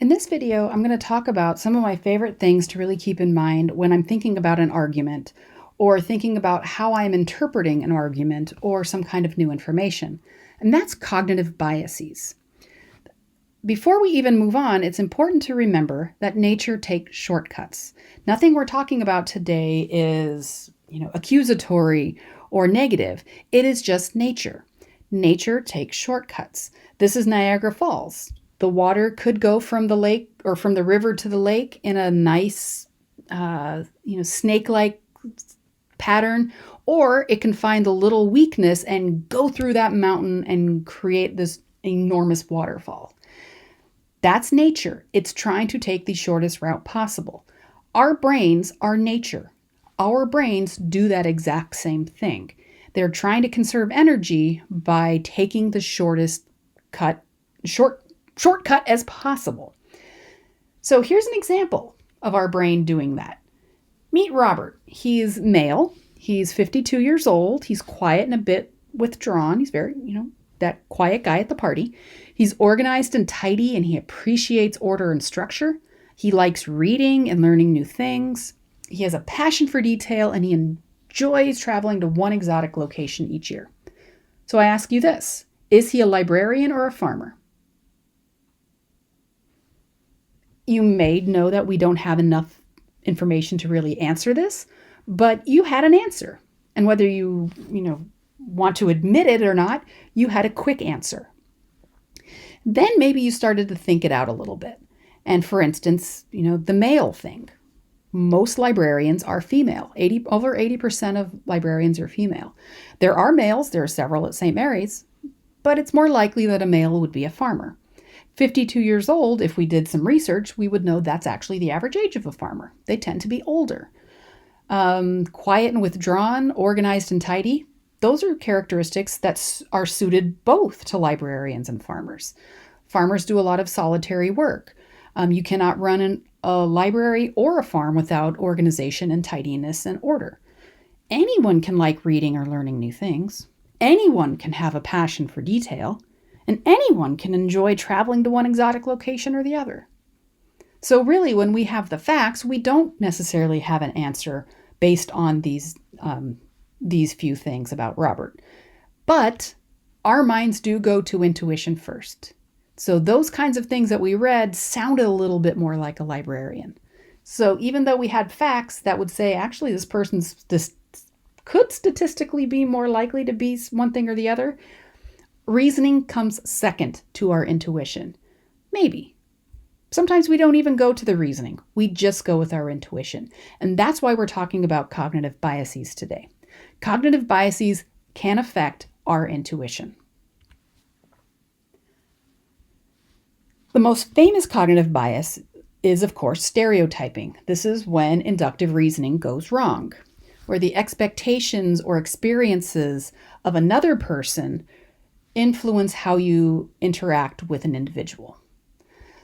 In this video, I'm going to talk about some of my favorite things to really keep in mind when I'm thinking about an argument or thinking about how I'm interpreting an argument or some kind of new information. And that's cognitive biases. Before we even move on, it's important to remember that nature takes shortcuts. Nothing we're talking about today is, accusatory or negative. It is just nature. Nature takes shortcuts. This is Niagara Falls. The water could go from the lake or from the river to the lake in a nice, snake-like pattern, or it can find the little weakness and go through that mountain and create this enormous waterfall. That's nature. It's trying to take the shortest route possible. Our brains are nature. Our brains do that exact same thing. They're trying to conserve energy by taking the shortcut as possible. So here's an example of our brain doing that. Meet Robert. He's male. He's 52 years old. He's quiet and a bit withdrawn. He's very, that quiet guy at the party. He's organized and tidy, and he appreciates order and structure. He likes reading and learning new things. He has a passion for detail, and he enjoys traveling to one exotic location each year. So I ask you this: is he a librarian or a farmer? You may know that we don't have enough information to really answer this, but you had an answer. And whether you want to admit it or not, you had a quick answer. Then maybe you started to think it out a little bit. And for instance, the male thing. Most librarians are female. Over 80% of librarians are female. There are males, there are several at St. Mary's, but it's more likely that a male would be a farmer. 52 years old, if we did some research, we would know that's actually the average age of a farmer. They tend to be older. Quiet and withdrawn, organized and tidy. Those are characteristics that are suited both to librarians and farmers. Farmers do a lot of solitary work. You cannot run a library or a farm without organization and tidiness and order. Anyone can like reading or learning new things. Anyone can have a passion for detail. And anyone can enjoy traveling to one exotic location or the other. So really, when we have the facts, we don't necessarily have an answer based on these few things about Robert. But our minds do go to intuition first. So those kinds of things that we read sounded a little bit more like a librarian. So even though we had facts that would say, actually, this could statistically be more likely to be one thing or the other, reasoning comes second to our intuition. Maybe. Sometimes we don't even go to the reasoning. We just go with our intuition. And that's why we're talking about cognitive biases today. Cognitive biases can affect our intuition. The most famous cognitive bias is, of course, stereotyping. This is when inductive reasoning goes wrong, where the expectations or experiences of another person influence how you interact with an individual.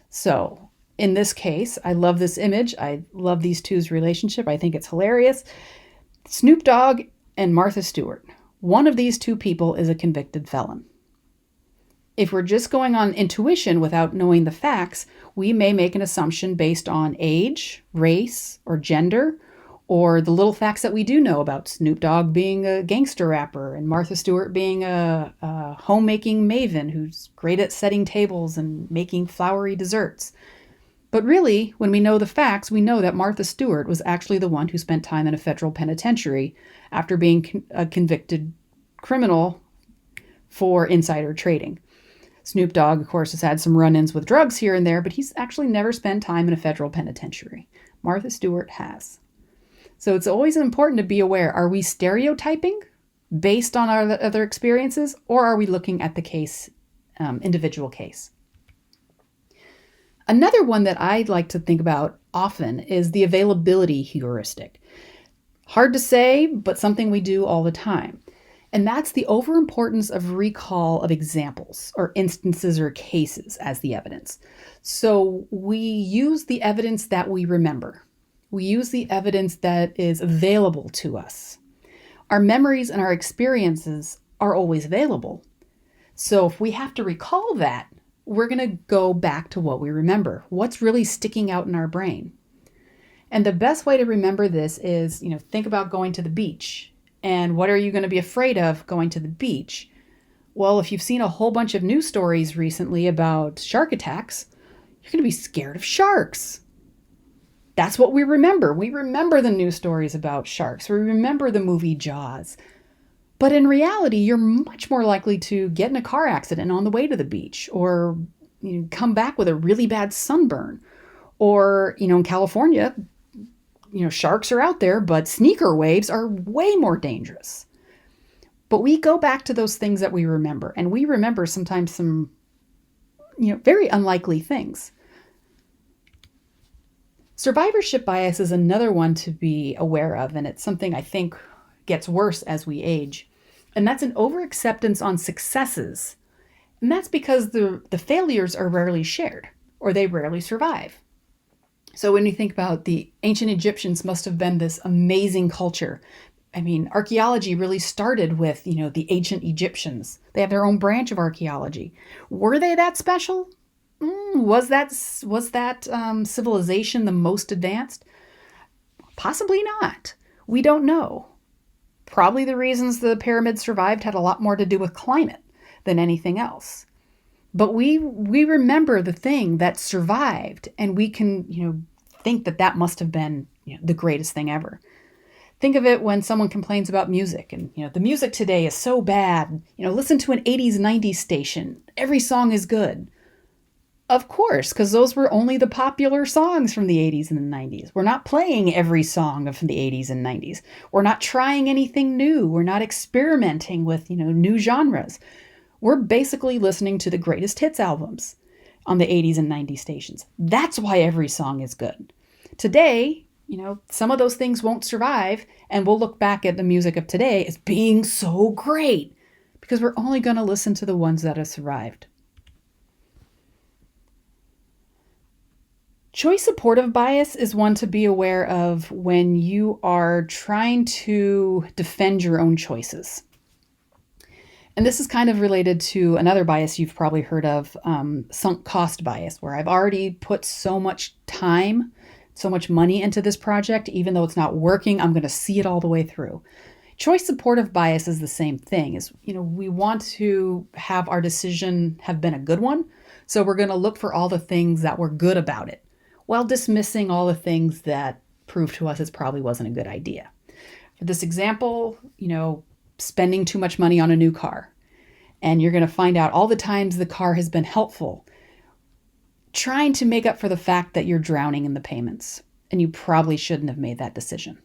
So in this case, I love this image. I love these two's relationship. I think it's hilarious. Snoop Dogg and Martha Stewart. One of these two people is a convicted felon. If we're just going on intuition without knowing the facts, we may make an assumption based on age, race, or gender, or the little facts that we do know about Snoop Dogg being a gangster rapper and Martha Stewart being a homemaking maven who's great at setting tables and making flowery desserts. But really, when we know the facts, we know that Martha Stewart was actually the one who spent time in a federal penitentiary after being a convicted criminal for insider trading. Snoop Dogg, of course, has had some run-ins with drugs here and there, but he's actually never spent time in a federal penitentiary. Martha Stewart has. So it's always important to be aware, are we stereotyping based on our other experiences, or are we looking at the case, individual case? Another one that I like to think about often is the availability heuristic. Hard to say, but something we do all the time. And that's the overimportance of recall of examples or instances or cases as the evidence. So we use the evidence that we remember. We use the evidence that is available to us. Our memories and our experiences are always available. So if we have to recall that, we're going to go back to what we remember, what's really sticking out in our brain. And the best way to remember this is, think about going to the beach. And what are you going to be afraid of going to the beach? Well, if you've seen a whole bunch of news stories recently about shark attacks, you're going to be scared of sharks. That's what we remember. We remember the news stories about sharks. We remember the movie Jaws. But in reality, you're much more likely to get in a car accident on the way to the beach, or come back with a really bad sunburn. Or, in California, sharks are out there, but sneaker waves are way more dangerous. But we go back to those things that we remember, and we remember sometimes some, very unlikely things. Survivorship bias is another one to be aware of, and it's something I think gets worse as we age. And that's an overacceptance on successes. And that's because the failures are rarely shared, or they rarely survive. So when you think about the ancient Egyptians must have been this amazing culture. I mean, archaeology really started with, the ancient Egyptians. They have their own branch of archaeology. Were they that special? Was that civilization the most advanced? Possibly not. We don't know. Probably the reasons the pyramids survived had a lot more to do with climate than anything else. But we remember the thing that survived, and we can, think that must have been the greatest thing ever. Think of it when someone complains about music and, the music today is so bad. Listen to an 80s, 90s station. Every song is good. Of course, because those were only the popular songs from the 80s and the 90s. We're not playing every song from the 80s and 90s. We're not trying anything new. We're not experimenting with, new genres. We're basically listening to the greatest hits albums on the 80s and 90s stations. That's why every song is good. Today, some of those things won't survive, and we'll look back at the music of today as being so great because we're only going to listen to the ones that have survived. Choice supportive bias is one to be aware of when you are trying to defend your own choices. And this is kind of related to another bias you've probably heard of, sunk cost bias, where I've already put so much time, so much money into this project, even though it's not working, I'm going to see it all the way through. Choice supportive bias is the same thing. We want to have our decision have been a good one. So we're going to look for all the things that were good about it, while dismissing all the things that prove to us it probably wasn't a good idea. For this example, spending too much money on a new car. And you're going to find out all the times the car has been helpful, trying to make up for the fact that you're drowning in the payments. And you probably shouldn't have made that decision.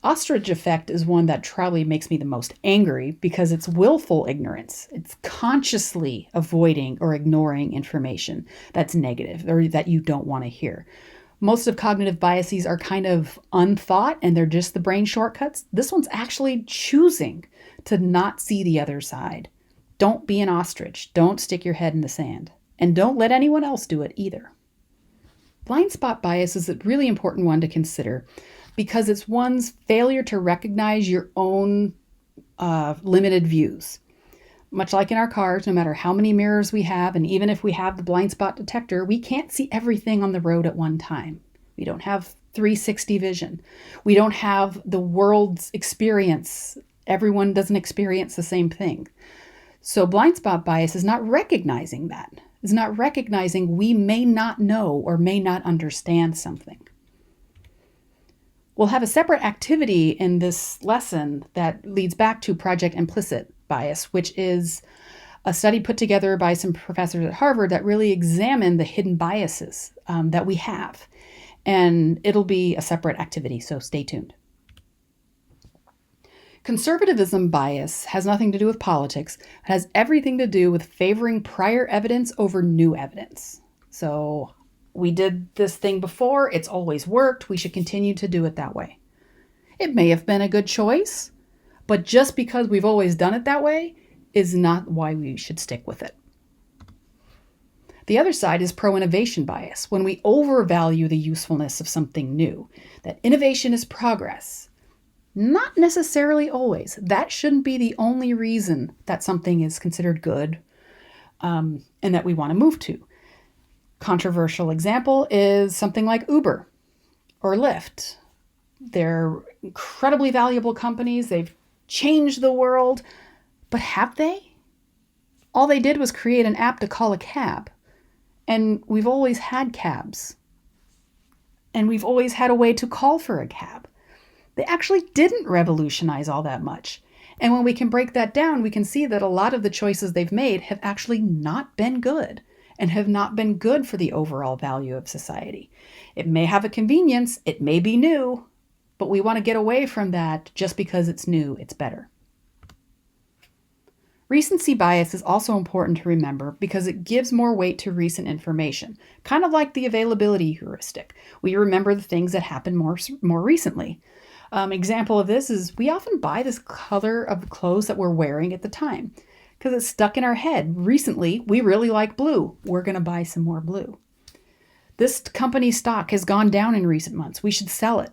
Ostrich effect is one that probably makes me the most angry because it's willful ignorance. It's consciously avoiding or ignoring information that's negative or that you don't want to hear. Most of cognitive biases are kind of unthought and they're just the brain shortcuts. This one's actually choosing to not see the other side. Don't be an ostrich. Don't stick your head in the sand. And don't let anyone else do it either. Blind spot bias is a really important one to consider because it's one's failure to recognize your own limited views. Much like in our cars, no matter how many mirrors we have, and even if we have the blind spot detector, we can't see everything on the road at one time. We don't have 360 vision. We don't have the world's experience. Everyone doesn't experience the same thing. So blind spot bias is not recognizing that. It's not recognizing we may not know or may not understand something. We'll have a separate activity in this lesson that leads back to Project Implicit Bias, which is a study put together by some professors at Harvard that really examined the hidden biases that we have. And it'll be a separate activity, so stay tuned. Conservatism bias has nothing to do with politics. It has everything to do with favoring prior evidence over new evidence. So we did this thing before. It's always worked. We should continue to do it that way. It may have been a good choice, but just because we've always done it that way is not why we should stick with it. The other side is pro-innovation bias, when we overvalue the usefulness of something new, that innovation is progress. Not necessarily always. That shouldn't be the only reason that something is considered good. and that we want to move to. Controversial example is something like Uber or Lyft. They're incredibly valuable companies. They've changed the world, but have they? All they did was create an app to call a cab. And we've always had cabs. And we've always had a way to call for a cab. They actually didn't revolutionize all that much. And when we can break that down, we can see that a lot of the choices they've made have actually not been good and have not been good for the overall value of society. It may have a convenience, it may be new, but we want to get away from that just because it's new, it's better. Recency bias is also important to remember because it gives more weight to recent information, kind of like the availability heuristic. We remember the things that happened more recently. Example of this is we often buy this color of clothes that we're wearing at the time because it's stuck in our head. Recently, we really like blue. We're going to buy some more blue. This company's stock has gone down in recent months. We should sell it.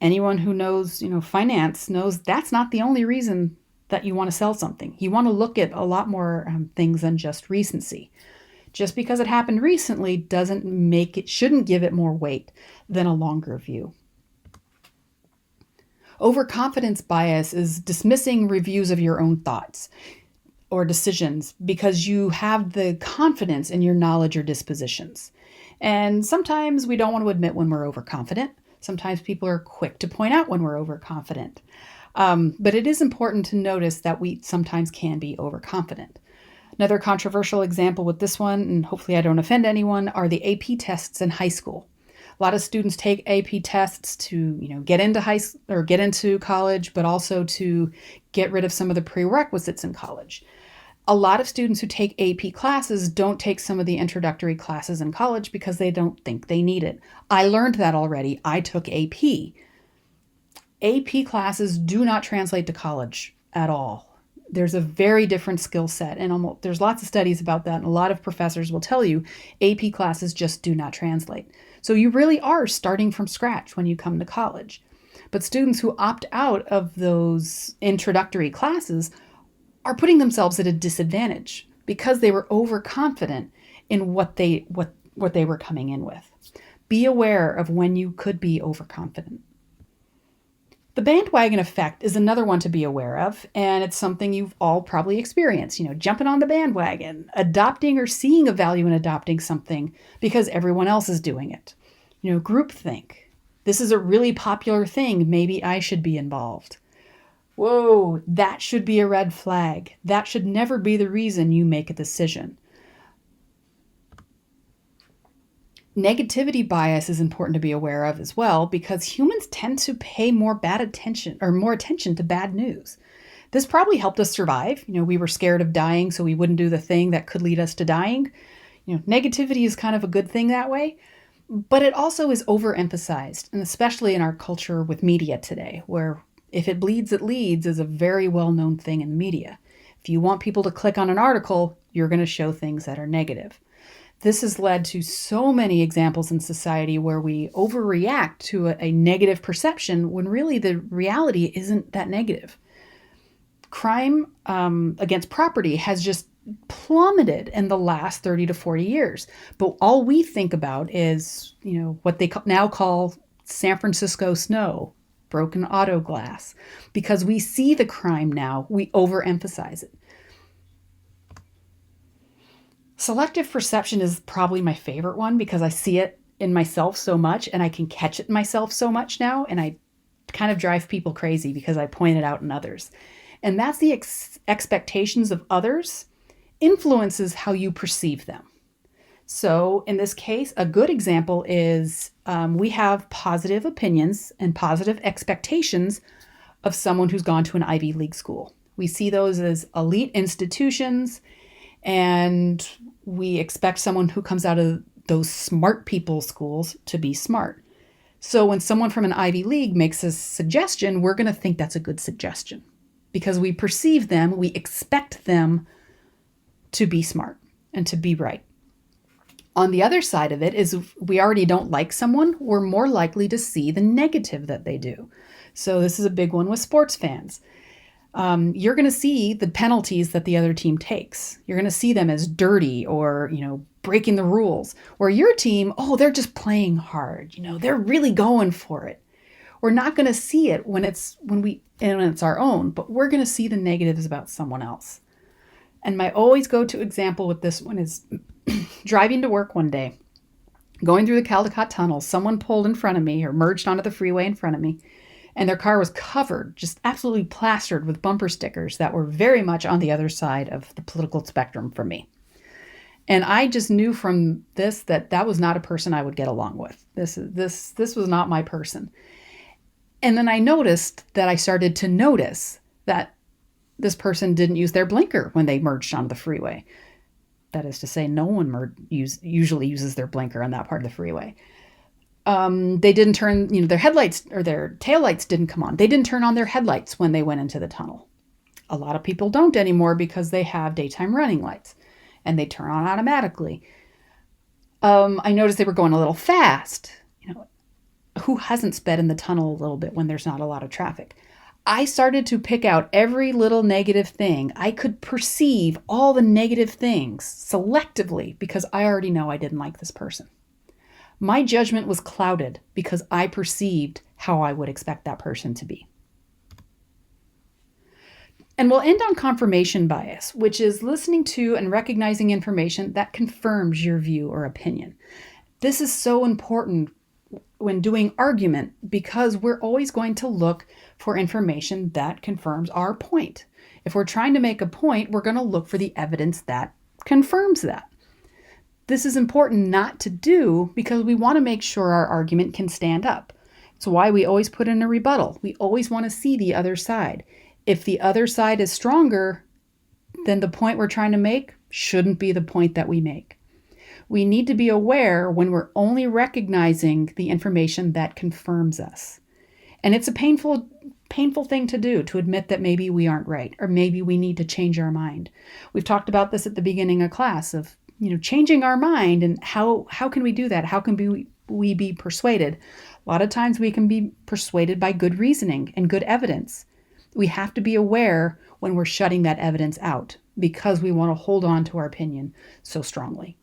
Anyone who knows, finance knows that's not the only reason that you want to sell something. You want to look at a lot more things than just recency. Just because it happened recently shouldn't give it more weight than a longer view. Overconfidence bias is dismissing reviews of your own thoughts or decisions because you have the confidence in your knowledge or dispositions. And sometimes we don't want to admit when we're overconfident. Sometimes people are quick to point out when we're overconfident. But it is important to notice that we sometimes can be overconfident. Another controversial example with this one, and hopefully I don't offend anyone, are the AP tests in high school. A lot of students take AP tests to, get into college, but also to get rid of some of the prerequisites in college. A lot of students who take AP classes don't take some of the introductory classes in college because they don't think they need it. I learned that already. I took AP. AP classes do not translate to college at all. There's a very different skill set, and there's lots of studies about that, and a lot of professors will tell you AP classes just do not translate. So you really are starting from scratch when you come to college. But students who opt out of those introductory classes are putting themselves at a disadvantage because they were overconfident in what they were coming in with. Be aware of when you could be overconfident. The bandwagon effect is another one to be aware of, and it's something you've all probably experienced, jumping on the bandwagon, adopting or seeing a value in adopting something because everyone else is doing it. Groupthink. This is a really popular thing. Maybe I should be involved. Whoa, that should be a red flag. That should never be the reason you make a decision. Negativity bias is important to be aware of as well because humans tend to pay more attention to bad news. This probably helped us survive. We were scared of dying, so we wouldn't do the thing that could lead us to dying. Negativity is kind of a good thing that way, but it also is overemphasized, and especially in our culture with media today, where if it bleeds, it leads is a very well-known thing in the media. If you want people to click on an article, you're going to show things that are negative. This has led to so many examples in society where we overreact to a negative perception when really the reality isn't that negative. Crime against property has just plummeted in the last 30 to 40 years. But all we think about is, what they now call San Francisco snow, broken auto glass. Because we see the crime now, we overemphasize it. Selective perception is probably my favorite one because I see it in myself so much and I can catch it in myself so much now, and I kind of drive people crazy because I point it out in others. And that's the expectations of others influences how you perceive them. So in this case, a good example is we have positive opinions and positive expectations of someone who's gone to an Ivy League school. We see those as elite institutions, and we expect someone who comes out of those smart people schools to be smart. So when someone from an Ivy League makes a suggestion, we're going to think that's a good suggestion because we perceive them, we expect them to be smart and to be right. On the other side of it is if we already don't like someone, we're more likely to see the negative that they do. So this is a big one with sports fans. you're going to see the penalties that the other team takes. You're going to see them as dirty or, breaking the rules. Where your team, they're just playing hard. They're really going for it. We're not going to see it when it's our own, but we're going to see the negatives about someone else. And my always go-to example with this one is driving to work one day, going through the Caldecott Tunnel. Someone pulled in front of me or merged onto the freeway in front of me, and their car was covered, just absolutely plastered with bumper stickers that were very much on the other side of the political spectrum from me. And I just knew from this that was not a person I would get along with. This was not my person. And then I noticed that I started to notice that this person didn't use their blinker when they merged onto the freeway. That is to say, no one usually uses their blinker on that part of the freeway. They didn't turn, their headlights or their taillights didn't come on. They didn't turn on their headlights when they went into the tunnel. A lot of people don't anymore because they have daytime running lights and they turn on automatically. I noticed they were going a little fast. Who hasn't sped in the tunnel a little bit when there's not a lot of traffic? I started to pick out every little negative thing. I could perceive all the negative things selectively because I already know I didn't like this person. My judgment was clouded because I perceived how I would expect that person to be. And we'll end on confirmation bias, which is listening to and recognizing information that confirms your view or opinion. This is so important when doing argument because we're always going to look for information that confirms our point. If we're trying to make a point, we're going to look for the evidence that confirms that. This is important not to do because we want to make sure our argument can stand up. It's why we always put in a rebuttal. We always want to see the other side. If the other side is stronger, then the point we're trying to make shouldn't be the point that we make. We need to be aware when we're only recognizing the information that confirms us. And it's a painful thing to do, to admit that maybe we aren't right, or maybe we need to change our mind. We've talked about this at the beginning of class of, changing our mind, and how can we do that? How can we be persuaded? A lot of times we can be persuaded by good reasoning and good evidence. We have to be aware when we're shutting that evidence out because we want to hold on to our opinion so strongly.